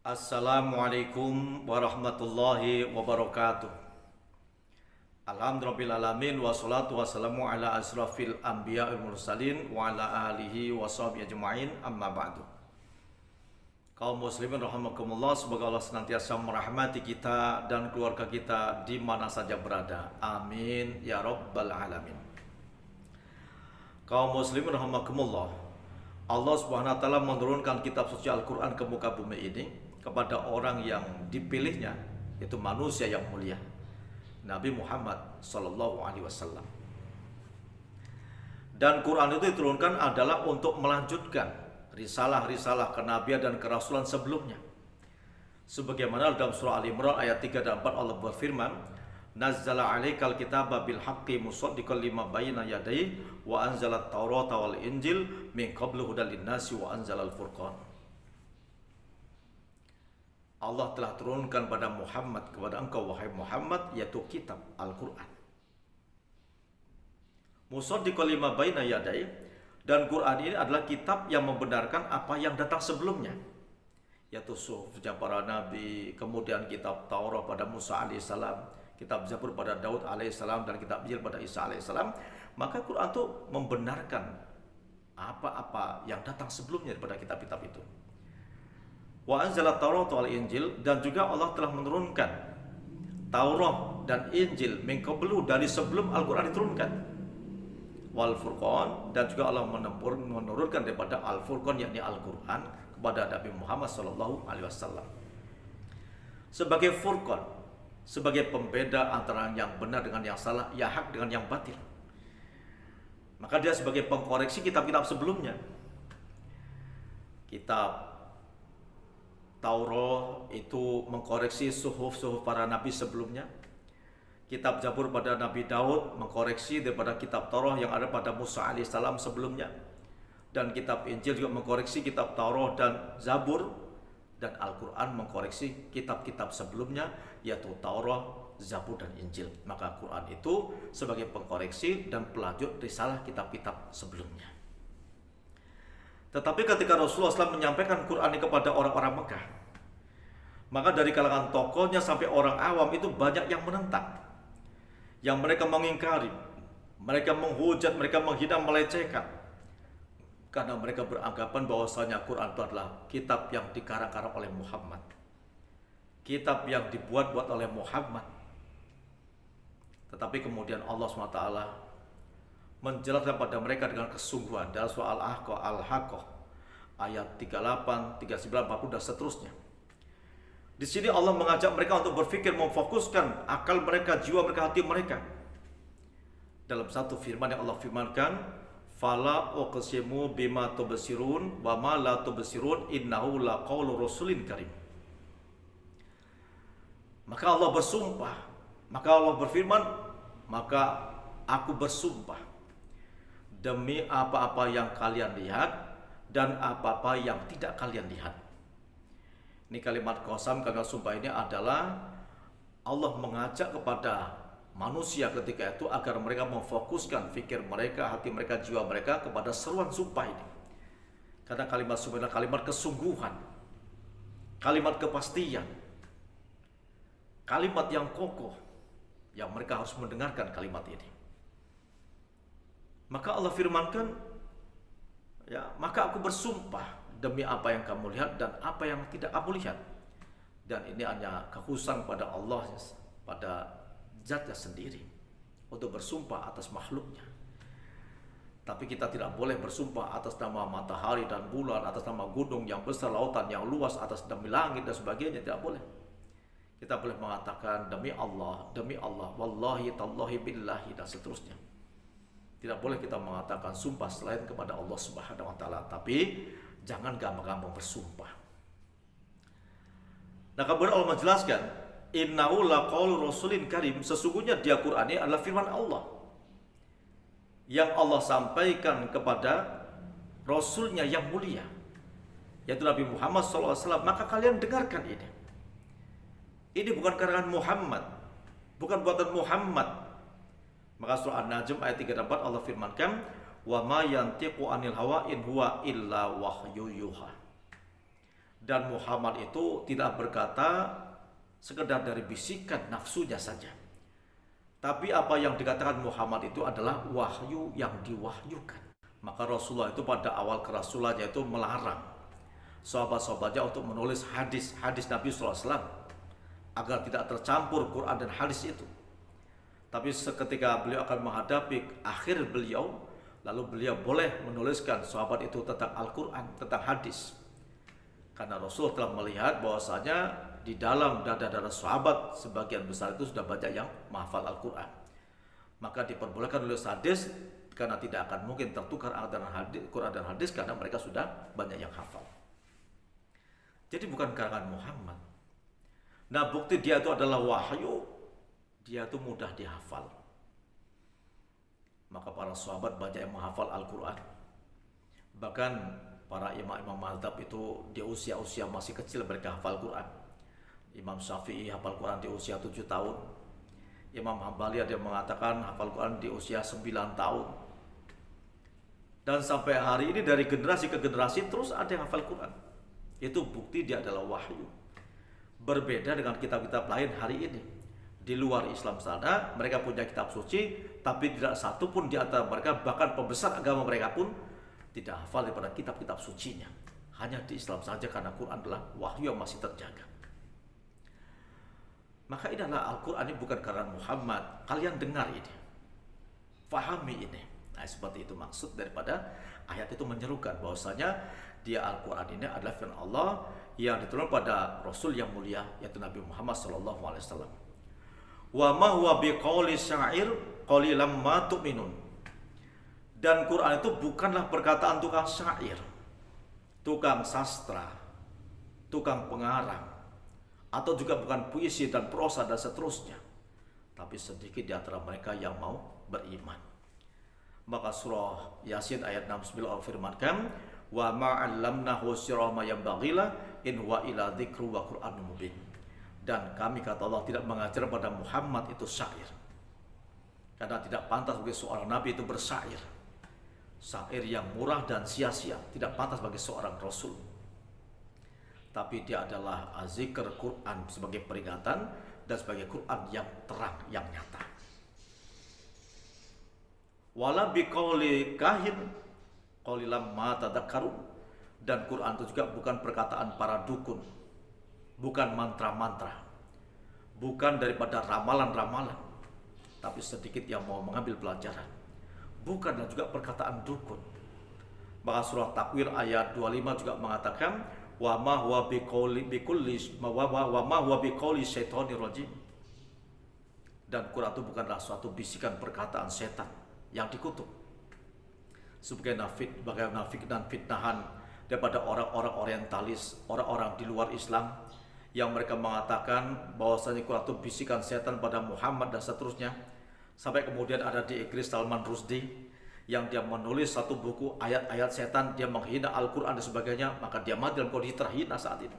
Assalamualaikum warahmatullahi wabarakatuh. Alhamdulillahirrahmanirrahim. Wassalatu wassalamu ala asrafil anbiya wal mursalin wa ala alihi wa sahbihi ajma'in, amma ba'du. Kaum muslimin rahimakumullah, semoga Allah senantiasa merahmati kita dan keluarga kita di mana saja berada. Amin ya rabbal alamin. Kaum muslimin rahimakumullah, Allah Subhanahu wa taala menurunkan kitab suci Al-Qur'an ke muka bumi ini kepada orang yang dipilihnya, yaitu manusia yang mulia, Nabi Muhammad sallallahu alaihi wasallam. Dan Quran itu diturunkan adalah untuk melanjutkan risalah-risalah kenabian dan kerasulan sebelumnya. Sebagaimana dalam surah Al-Imran ayat 3 dan 4 Allah berfirman, "Nazzala 'alaikal kitaba bil haqqi musaddiqan lima baina yadayhi wa anzalat taurata wal injil min qablu hudal linnasi wa anzalal furqan." Allah telah turunkan kepada engkau wahai Muhammad, yaitu kitab Al-Qur'an. Musaddiqan lima baina yadayhi, dan Quran ini adalah kitab yang membenarkan apa yang datang sebelumnya, yaitu suhufnya para nabi, kemudian kitab Taurat pada Musa alaihissalam, kitab Zabur pada Daud alaihissalam, dan kitab Injil pada Isa alaihissalam. Maka Quran itu membenarkan apa-apa yang datang sebelumnya daripada kitab-kitab itu. Wa anzalat Taurat wal Injil, dan juga Allah telah menurunkan Taurat dan Injil min qablu, dari sebelum Al-Quran diturunkan. Wal Furqan, dan juga Allah menurunkan daripada Al-Furqan, yakni Al-Quran, kepada Nabi Muhammad sallallahu alaihi wasallam sebagai Furqan, sebagai pembeda antara yang benar dengan yang salah, yang hak dengan yang batil. Maka dia sebagai pengkoreksi kitab-kitab sebelumnya. Kitab Taurat itu mengkoreksi suhuf-suhuf para nabi sebelumnya. Kitab Zabur pada Nabi Daud mengkoreksi daripada kitab Taurat yang ada pada Musa alaihissalam sebelumnya. Dan kitab Injil juga mengkoreksi kitab Taurat dan Zabur. Dan Al-Quran mengkoreksi kitab-kitab sebelumnya, yaitu Taurat, Zabur, dan Injil. Maka Quran itu sebagai pengkoreksi dan pelanjut risalah kitab-kitab sebelumnya. Tetapi ketika Rasulullah SAW menyampaikan Quran ini kepada orang-orang Mekah, maka dari kalangan tokohnya sampai orang awam itu banyak yang menentang, yang mereka mengingkari, mereka menghujat, mereka menghina, melecehkan, karena mereka beranggapan bahwasanya Quran itu adalah kitab yang dikarang-karang oleh Muhammad, kitab yang dibuat-buat oleh Muhammad. Tetapi kemudian Allah SWT menjelaskan pada mereka dengan kesungguhan dalam surah Al-Haqqah ayat 38, 39, 40 dan seterusnya. Di sini Allah mengajak mereka untuk berpikir, memfokuskan akal mereka, jiwa mereka, hati mereka. Dalam satu firman yang Allah firmankan, "Fala uqsimu bima tubsirun wa ma la tubsirun innahu laqaulu rasulin karim." Maka Allah bersumpah, maka Allah berfirman, maka aku bersumpah demi apa-apa yang kalian lihat dan apa-apa yang tidak kalian lihat. Ini kalimat qasam, kalimat sumpah ini adalah Allah mengajak kepada manusia ketika itu agar mereka memfokuskan fikir mereka, hati mereka, jiwa mereka kepada seruan sumpah ini. Karena kalimat sumpah adalah kalimat kesungguhan, kalimat kepastian, kalimat yang kokoh, yang mereka harus mendengarkan kalimat ini. Maka Allah firmankan, ya, maka aku bersumpah demi apa yang kamu lihat dan apa yang tidak kamu lihat. Dan ini hanya kekhususan pada Allah, pada zatnya sendiri, untuk bersumpah atas makhluknya. Tapi kita tidak boleh bersumpah atas nama matahari dan bulan, atas nama gunung yang besar, lautan yang luas, atas demi langit dan sebagainya, tidak boleh. Kita boleh mengatakan demi Allah, wallahi, tallahi, billahi, dan seterusnya. Tidak boleh kita mengatakan sumpah selain kepada Allah Subhanahu wa taala, tapi jangan gampang-gampang bersumpah. Nah, kemudian Allah menjelaskan, "Innahu laqaulu rasulin karim", sesungguhnya dia Quran ini adalah firman Allah yang Allah sampaikan kepada Rasulnya yang mulia, yaitu Nabi Muhammad SAW. Maka kalian dengarkan ini. Ini bukan karangan Muhammad, bukan buatan Muhammad. Maka surah An-Najm ayat 3 dan 4 Allah firmankan, "Wa ma yantiqu anil hawa in huwa illa wahyu yuha." Dan Muhammad itu tidak berkata sekedar dari bisikan nafsunya saja. Tapi apa yang dikatakan Muhammad itu adalah wahyu yang diwahyukan. Maka Rasulullah itu pada awal kerasulannya itu melarang sahabat-sahabatnya untuk menulis hadis-hadis Nabi SAW agar tidak tercampur Quran dan hadis itu. Tapi seketika beliau akan menghadapi akhir beliau, lalu beliau boleh menuliskan sahabat itu tentang Al-Quran, tentang hadis. Karena Rasul telah melihat bahwasanya di dalam dada-dada sahabat sebagian besar itu sudah banyak yang menghafal Al-Quran. Maka diperbolehkan menulis hadis karena tidak akan mungkin tertukar antara Quran dan hadis karena mereka sudah banyak yang hafal. Jadi bukan karangan Muhammad. Nah, bukti dia itu adalah wahyu, dia itu mudah dihafal. Maka para sahabat banyak yang menghafal Al-Quran. Bahkan para imam-imam mazhab itu di usia-usia masih kecil mereka hafal Quran. Imam Syafi'i hafal Quran di usia 7 tahun. Imam Hambali ada yang mengatakan hafal Quran di usia 9 tahun. Dan sampai hari ini dari generasi ke generasi terus ada yang hafal Quran. Itu bukti dia adalah wahyu. Berbeda dengan kitab-kitab lain hari ini. Di luar Islam sana mereka punya kitab suci, tapi tidak satu pun di antara mereka, bahkan pembesar agama mereka pun tidak hafal daripada kitab-kitab sucinya. Hanya di Islam saja karena Quran adalah wahyu yang masih terjaga. Maka ini adalah Al-Quran, ini bukan karangan Muhammad. Kalian dengar ini, fahami ini. Nah, seperti itu maksud daripada ayat itu, menyerukan bahwasanya dia Al-Quran ini adalah firman Allah yang diturunkan pada Rasul yang mulia, yaitu Nabi Muhammad SAW. Wa ma huwa biqauli syair qalilan ma tu'minun. Dan Quran itu bukanlah perkataan tukang syair, tukang sastra, tukang pengarang, atau juga bukan puisi dan prosa dan seterusnya. Tapi sedikit di antara mereka yang mau beriman. Maka surah Yasin ayat 69 Allah firmankan, wa ma'allamnahu sirra ma yanbaghila in wa ila dzikru wa qur'anun mubin. Dan kami, kata Allah, tidak mengajar pada Muhammad itu syair. Karena tidak pantas bagi seorang nabi itu bersyair. Syair yang murah dan sia-sia, tidak pantas bagi seorang rasul. Tapi dia adalah zikr Quran sebagai peringatan dan sebagai Quran yang terang, yang nyata. Wala biqauli kahin qalilan ma tadhakkarun. Dan Quran itu juga bukan perkataan para dukun, bukan mantra-mantra, bukan daripada ramalan-ramalan, tapi sedikit yang mau mengambil pelajaran. Bukanlah juga perkataan dukun. Maka surah Takwir ayat 25 juga mengatakan, wa ma huwa biqauli syaitonir rajim. Dan Quran itu bukanlah suatu bisikan perkataan setan yang dikutuk. Sebagai nafik dan fitnahan daripada orang-orang orientalis, orang-orang di luar Islam yang mereka mengatakan bahwasanya Quran itu bisikan setan pada Muhammad dan seterusnya. Sampai kemudian ada di Inggris Salman Rushdie yang dia menulis satu buku ayat-ayat setan, dia menghina Al-Quran dan sebagainya, maka dia mati dalam kondisi terhina saat itu.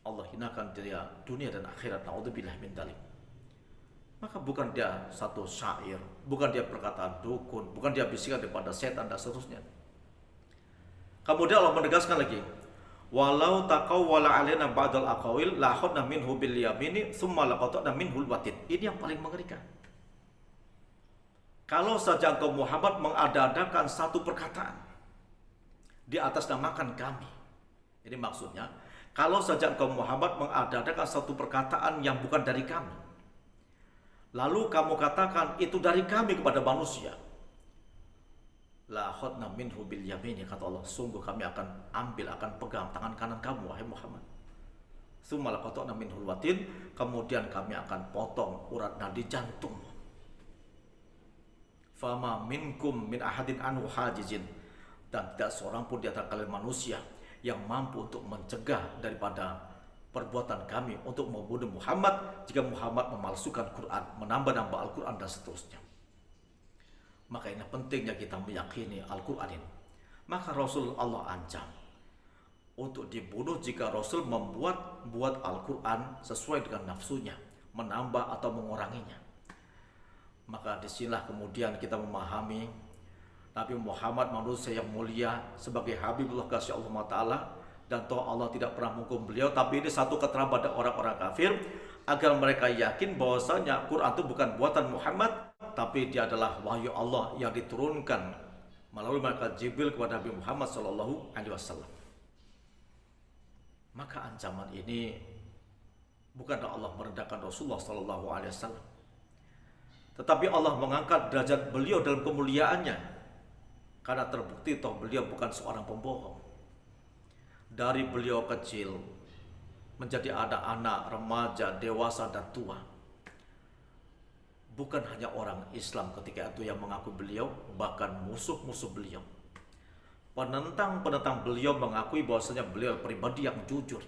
Allah hinakan dia dunia dan akhirat, naudzubillah min dzalik. Maka bukan dia satu syair, bukan dia perkataan dukun, bukan dia bisikan daripada setan dan seterusnya. Kemudian Allah menegaskan lagi, walau taqawwala alaina ba'dal aqawil la akhadna minhu bil yamini tsumma laqata'na minhu al watin. Ini yang paling mengerikan. Kalau saja engkau Muhammad mengada-adakan satu perkataan di atas namakan kami. Ini maksudnya, kalau saja engkau Muhammad mengada-adakan satu perkataan yang bukan dari kami, lalu kamu katakan itu dari kami kepada manusia, la akhadna minhu bil yamini, kata Allah, sungguh kami akan ambil, akan pegang tangan kanan kamu wahai Muhammad. Tsumma laqata'na minhu al watin, kemudian kami akan potong urat nadi jantungmu. Fama minkum min ahadin anhu hajizin. Dan tidak seorang pun di antara kalian manusia yang mampu untuk mencegah daripada perbuatan kami untuk membunuh Muhammad jika Muhammad memalsukan Quran, menambah-nambah Al-Quran dan seterusnya. Maka ini pentingnya kita meyakini Al-Quran ini. Maka Rasul Allah ancam untuk dibunuh jika Rasul membuat Al-Quran sesuai dengan nafsunya, menambah atau menguranginya. Maka disinilah kemudian kita memahami Nabi Muhammad manusia yang mulia sebagai Habibullah kasih Allah Ta'ala, dan toh Allah tidak pernah menghukum beliau. Tapi ini satu keterangan pada orang-orang kafir agar mereka yakin bahwasanya Quran itu bukan buatan Muhammad, tapi dia adalah wahyu Allah yang diturunkan melalui malaikat Jibril kepada Nabi Muhammad SAW. Maka ancaman ini bukanlah Allah merendahkan Rasulullah SAW, tetapi Allah mengangkat derajat beliau dalam kemuliaannya, karena terbukti toh beliau bukan seorang pembohong. Dari beliau kecil menjadi anak-anak, remaja, dewasa, dan tua, bukan hanya orang Islam ketika itu yang mengaku beliau, bahkan musuh-musuh beliau, penentang-penentang beliau mengakui bahwasanya beliau pribadi yang jujur.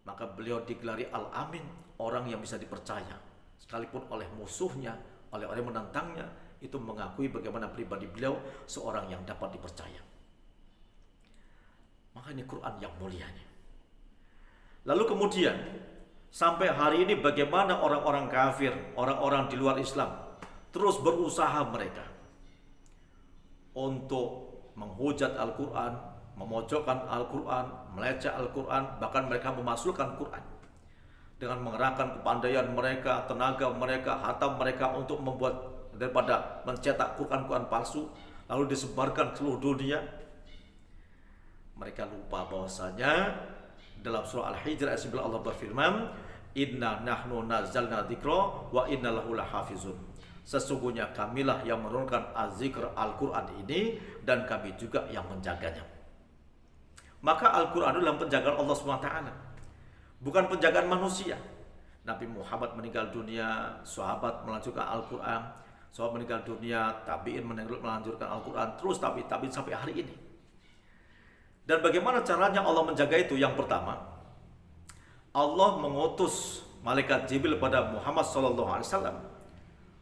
Maka beliau digelari Al-Amin, orang yang bisa dipercaya, sekalipun oleh musuhnya, oleh orang yang menentangnya, itu mengakui bagaimana pribadi beliau seorang yang dapat dipercaya. Maka ini Quran yang mulianya. Lalu kemudian sampai hari ini bagaimana orang-orang kafir, orang-orang di luar Islam terus berusaha mereka untuk menghujat Al-Quran, memojokkan Al-Quran, meleceh Al-Quran, bahkan mereka memasukkan Quran dengan mengerahkan kepandaian mereka, tenaga mereka, harta mereka untuk membuat daripada mencetak Quran-Quran palsu lalu disebarkan ke seluruh dunia. Mereka lupa bahwasanya dalam surah Al-Hijr ayat 9 Allah berfirman, Inna nahnu nazzalna dzikra wa inna lahu lahafizun. Sesungguhnya kamilah yang menurunkan az-zikr Al-Quran ini dan kami juga yang menjaganya. Maka Al-Quran adalah penjagaan Allah SWT, bukan penjagaan manusia. Nabi Muhammad meninggal dunia, sahabat melanjutkan Al-Quran, sahabat meninggal dunia, tabi'in melanjutkan Al-Quran, terus tabi'in sampai hari ini. Dan bagaimana caranya Allah menjaga itu? Yang pertama, Allah mengutus malaikat Jibril pada Muhammad SAW.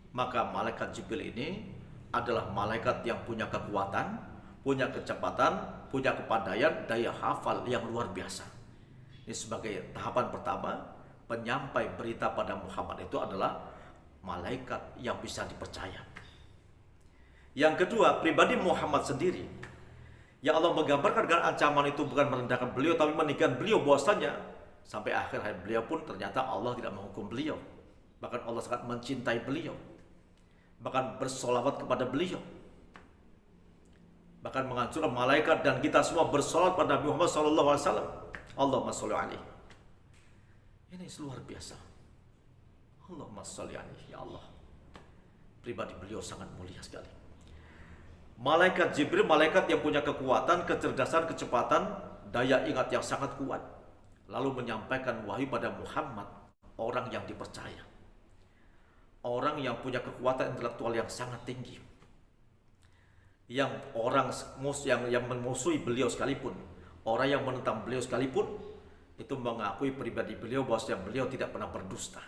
Maka malaikat Jibril ini adalah malaikat yang punya kekuatan, punya kecepatan, punya kepandaian, daya hafal yang luar biasa. Ini sebagai tahapan pertama, penyampai berita pada Muhammad itu adalah malaikat yang bisa dipercaya. Yang kedua, pribadi Muhammad sendiri, yang Allah menggambarkan dengan ancaman itu bukan merendahkan beliau, tapi meninggikan beliau, bahwasanya sampai akhir hayat beliau pun ternyata Allah tidak menghukum beliau. Bahkan Allah sangat mencintai beliau, bahkan bersolawat kepada beliau, bahkan menghancurkan malaikat dan kita semua bersolawat pada Nabi Muhammad SAW. Allahumma sholli alaihi. Ini luar biasa. Allahumma sholli alaihi. Ya Allah, pribadi beliau sangat mulia sekali. Malaikat Jibril, malaikat yang punya kekuatan, kecerdasan, kecepatan, daya ingat yang sangat kuat, lalu menyampaikan wahyu pada Muhammad, orang yang dipercaya, orang yang punya kekuatan intelektual yang sangat tinggi, yang orang yang memusuhi beliau sekalipun, orang yang menentang beliau sekalipun, itu mengakui pribadi beliau bahwasanya beliau tidak pernah berdusta.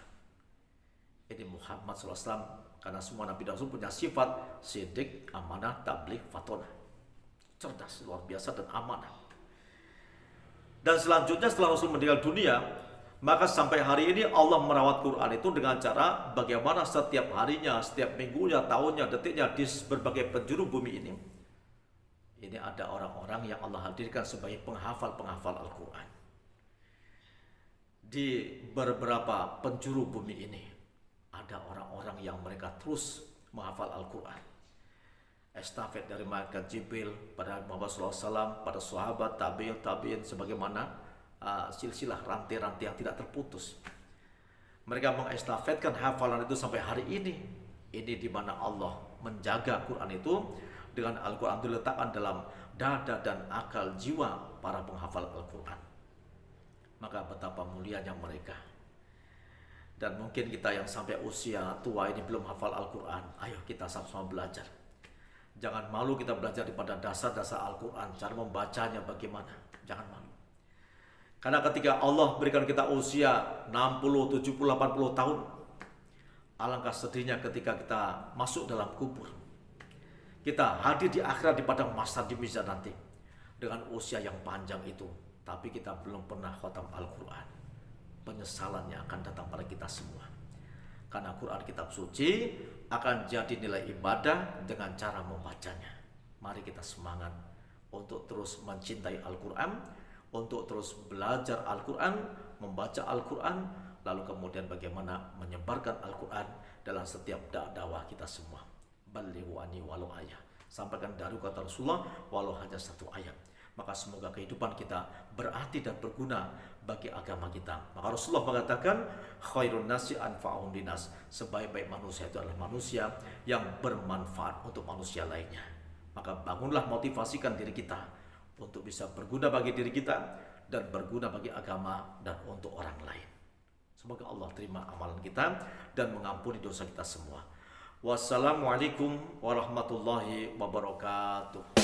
Ini Muhammad SAW, karena semua Nabi dan Rasul punya sifat siddiq, amanah, tabligh, fatonah, cerdas, luar biasa, dan amanah. Dan selanjutnya setelah Rasul meninggal dunia, maka sampai hari ini Allah merawat Quran itu dengan cara bagaimana setiap harinya, setiap minggunya, tahunnya, detiknya di berbagai penjuru bumi ini ada orang-orang yang Allah hadirkan sebagai penghafal-penghafal Al-Quran di beberapa penjuru bumi ini. Ada orang-orang yang mereka terus menghafal Al-Quran. Estafet dari malaikat Jibril pada Muhammad SAW, pada sahabat, tabi'in, sebagaimana silsilah rantai-rantai yang tidak terputus. Mereka mengestafetkan hafalan itu sampai hari ini. Ini di mana Allah menjaga Quran itu dengan Al-Quran diletakkan dalam dada dan akal jiwa para penghafal Al-Quran. Maka betapa mulianya mereka. Dan mungkin kita yang sampai usia tua ini belum hafal Al-Quran, ayo kita sama-sama belajar. Jangan malu kita belajar daripada dasar-dasar Al-Quran, cara membacanya bagaimana. Jangan malu. Karena ketika Allah berikan kita usia 60, 70, 80 tahun, alangkah sedihnya ketika kita masuk dalam kubur. Kita hadir di akhirat di padang mahsyar di mizan nanti dengan usia yang panjang itu, tapi kita belum pernah khatam Al-Quran. Penyesalannya akan datang pada kita semua. Karena Quran kitab suci akan jadi nilai ibadah dengan cara membacanya. Mari kita semangat untuk terus mencintai Al-Quran, untuk terus belajar Al-Quran, membaca Al-Quran, lalu kemudian bagaimana menyebarkan Al-Quran dalam setiap dakwah kita semua. Balighu anni walau ayat, sampaikan dari kata Rasulullah walau hanya satu ayat. Maka semoga kehidupan kita berarti dan berguna bagi agama kita. Maka Rasulullah mengatakan khairun nasi anfa'uhum linnas, sebaik-baik manusia itu adalah manusia yang bermanfaat untuk manusia lainnya. Maka bangunlah, motivasikan diri kita untuk bisa berguna bagi diri kita dan berguna bagi agama dan untuk orang lain. Semoga Allah terima amalan kita dan mengampuni dosa kita semua. Wassalamualaikum warahmatullahi wabarakatuh.